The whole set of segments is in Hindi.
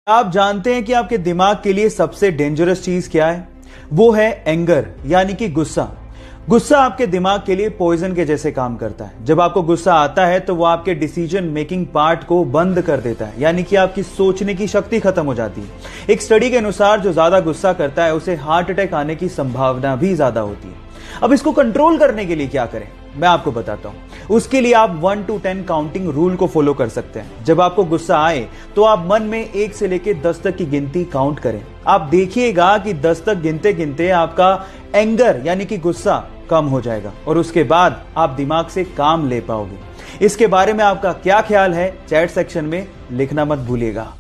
आप जानते हैं कि आपके दिमाग के लिए सबसे डेंजरस चीज क्या है? वो है एंगर, यानी कि गुस्सा। गुस्सा आपके दिमाग के लिए पॉइजन के जैसे काम करता है। जब आपको गुस्सा आता है तो वो आपके डिसीजन मेकिंग पार्ट को बंद कर देता है, यानी कि आपकी सोचने की शक्ति खत्म हो जाती है। एक स्टडी के अनुसार जो ज्यादा गुस्सा करता है उसे हार्ट अटैक आने की संभावना भी ज्यादा होती है। अब इसको कंट्रोल करने के लिए क्या करें, मैं आपको बताता हूं। उसके लिए आप 1 to 10 काउंटिंग रूल को फॉलो कर सकते हैं। जब आपको गुस्सा आए तो आप मन में 1 से लेकर 10 तक की गिनती काउंट करें। आप देखिएगा कि 10 तक गिनते गिनते आपका एंगर यानी कि गुस्सा कम हो जाएगा और उसके बाद आप दिमाग से काम ले पाओगे। इसके बारे में आपका क्या ख्याल है, चैट सेक्शन में लिखना मत भूलिएगा।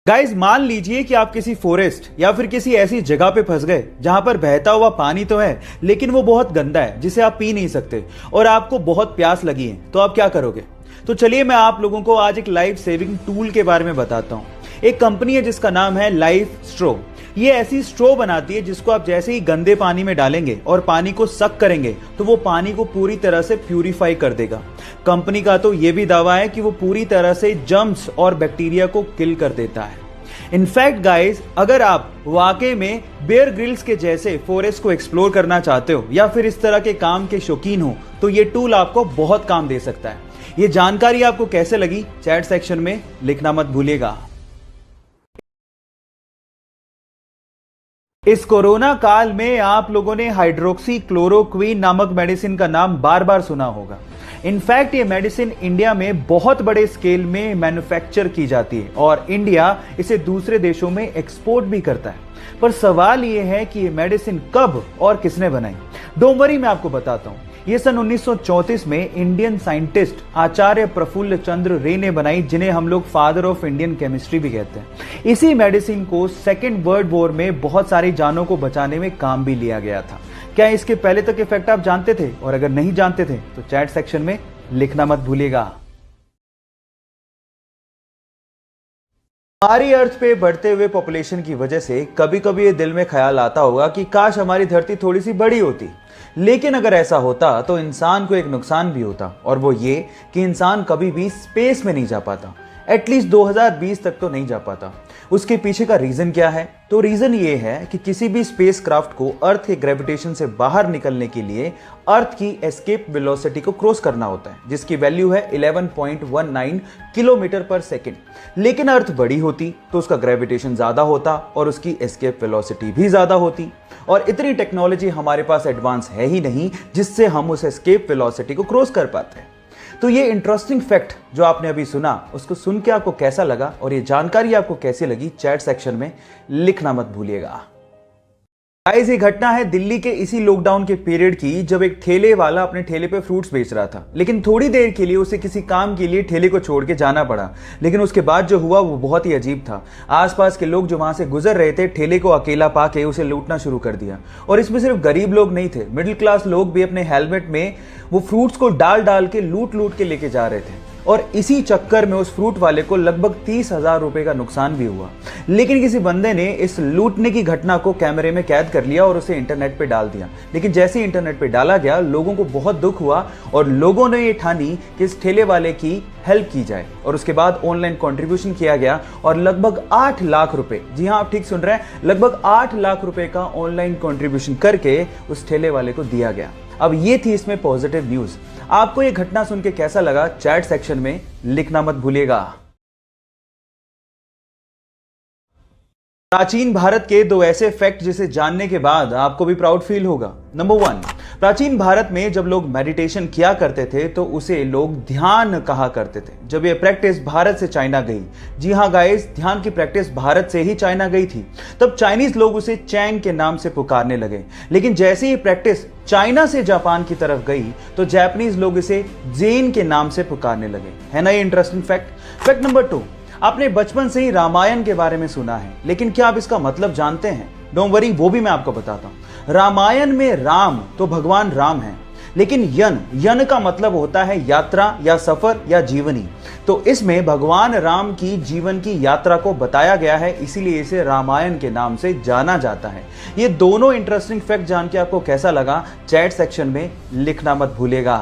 गाइज, मान लीजिए कि आप किसी फॉरेस्ट या फिर किसी ऐसी जगह पे फंस गए जहां पर बहता हुआ पानी तो है लेकिन वो बहुत गंदा है, जिसे आप पी नहीं सकते, और आपको बहुत प्यास लगी है, तो आप क्या करोगे? तो चलिए मैं आप लोगों को आज एक लाइफ सेविंग टूल के बारे में बताता हूं। एक कंपनी है जिसका नाम है लाइफ स्ट्रो। ये ऐसी स्ट्रो बनाती है जिसको आप जैसे ही गंदे पानी में डालेंगे और पानी को सक करेंगे तो वो पानी को पूरी तरह से प्यूरिफाई कर देगा। कंपनी का तो ये भी दावा है कि वो पूरी तरह से जर्म्स और बैक्टीरिया को किल कर देता है। इनफैक्ट गाइस, अगर आप वाकई में बेयर ग्रिल्स के जैसे फॉरेस्ट को एक्सप्लोर करना चाहते हो या फिर इस तरह के काम के शौकीन हो तो ये टूल आपको बहुत काम दे सकता है। ये जानकारी आपको कैसे लगी, चैट सेक्शन में लिखना मत भूलिएगा। इस कोरोना काल में आप लोगों ने हाइड्रोक्सी क्लोरोक्वीन नामक मेडिसिन का नाम बार बार सुना होगा। इनफैक्ट ये मेडिसिन इंडिया में बहुत बड़े स्केल में मैन्युफैक्चर की जाती है और इंडिया इसे दूसरे देशों में एक्सपोर्ट भी करता है। पर सवाल ये है कि ये मेडिसिन कब और किसने बनाई? डोंट वरी, मैं आपको बताता हूं। ये सन 1934 में इंडियन साइंटिस्ट आचार्य प्रफुल्ल चंद्र रे ने बनाई, जिन्हें हम लोग फादर ऑफ इंडियन केमिस्ट्री भी कहते हैं। इसी मेडिसिन को सेकेंड वर्ल्ड वॉर में बहुत सारी जानों को बचाने में काम भी लिया गया था। क्या इसके पहले तक इफेक्ट आप जानते थे? और अगर नहीं जानते थे तो चैट सेक्शन में लिखना मत भूलिएगा। हमारी अर्थ पे बढ़ते हुए पॉपुलेशन की वजह से कभी कभी ये दिल में ख्याल आता होगा कि काश हमारी धरती थोड़ी सी बड़ी होती। लेकिन अगर ऐसा होता तो इंसान को एक नुकसान भी होता, और वो ये कि इंसान कभी भी स्पेस में नहीं जा पाता। एटलीस्ट 2020 तक तो नहीं जा पाता। उसके पीछे का रीजन क्या है? तो रीजन ये है कि किसी भी स्पेस क्राफ्ट को अर्थ के ग्रेविटेशन से बाहर निकलने के लिए अर्थ की एस्केप वेलोसिटी को क्रॉस करना होता है, जिसकी वैल्यू है 11.19 किलोमीटर पर सेकेंड। लेकिन अर्थ बड़ी होती तो उसका ग्रेविटेशन ज्यादा होता और उसकी एस्केप वेलोसिटी भी ज्यादा होती, और इतनी टेक्नोलॉजी हमारे पास एडवांस है ही नहीं जिससे हम उस एस्केप वेलोसिटी को क्रॉस कर पाते हैं। तो ये इंटरेस्टिंग फैक्ट जो आपने अभी सुना, उसको सुन के आपको कैसा लगा और ये जानकारी आपको कैसी लगी, चैट सेक्शन में लिखना मत भूलिएगा। गाइस, ये घटना है दिल्ली के इसी लॉकडाउन के पीरियड की, जब एक ठेले वाला अपने ठेले पे फ्रूट्स बेच रहा था, लेकिन थोड़ी देर के लिए उसे किसी काम के लिए ठेले को छोड़ के जाना पड़ा। लेकिन उसके बाद जो हुआ वो बहुत ही अजीब था। आसपास के लोग जो वहां से गुजर रहे थे ठेले को अकेला पाके उसे लूटना शुरू कर दिया। और इसमें सिर्फ गरीब लोग नहीं थे, मिडिल क्लास लोग भी अपने हेलमेट में वो फ्रूट्स को डाल डाल के लूट के लेके जा रहे थे। और इसी चक्कर में उस फ्रूट वाले को लगभग 30,000 रुपए का नुकसान भी हुआ। लेकिन किसी बंदे ने इस लूटने की घटना को कैमरे में कैद कर लिया और उसे इंटरनेट पे डाल दिया। लेकिन जैसे ही इंटरनेट पे डाला गया, लोगों को बहुत दुख हुआ और लोगों ने ये ठानी कि इस ठेले वाले की हेल्प की जाए। और उसके बाद ऑनलाइन कंट्रीब्यूशन किया गया और लगभग 8 लाख रुपए, जी हाँ आप ठीक सुन रहे हैं, लगभग 8 लाख रुपए का ऑनलाइन कंट्रीब्यूशन करके उस ठेले वाले को दिया गया। अब ये थी इसमें पॉजिटिव न्यूज। आपको ये घटना सुन के कैसा लगा, चैट सेक्शन में लिखना मत भूलिएगा। प्राचीन भारत के 2 ऐसे फैक्ट जिसे जानने के बाद आपको भी प्राउड फील होगा। नंबर 1, प्राचीन भारत में जब लोग मेडिटेशन किया करते थे तो उसे लोग ध्यान कहा करते थे। जब ये प्रैक्टिस भारत से चाइना गई, जी हाँ गाइस, ध्यान की प्रैक्टिस भारत से ही चाइना गई थी, तब चाइनीज लोग उसे चैंग के नाम से पुकारने लगे। लेकिन जैसे ये प्रैक्टिस चाइना से जापान की तरफ गई तो जापानीज लोग इसे जेन के नाम से पुकारने लगे। है ना ये इंटरेस्टिंग फैक्ट। फैक्ट नंबर 2, आपने बचपन से ही रामायण के बारे में सुना है, लेकिन क्या आप इसका मतलब जानते हैं? डोंट वरी, वो भी मैं आपको बताता हूं। रामायण में राम तो भगवान राम है, लेकिन यन का मतलब होता है यात्रा या सफर या जीवनी। तो इसमें भगवान राम की जीवन की यात्रा को बताया गया है, इसीलिए इसे रामायण के नाम से जाना जाता है। ये दोनों इंटरेस्टिंग फैक्ट जान के आपको कैसा लगा, चैट सेक्शन में लिखना मत भूलिएगा।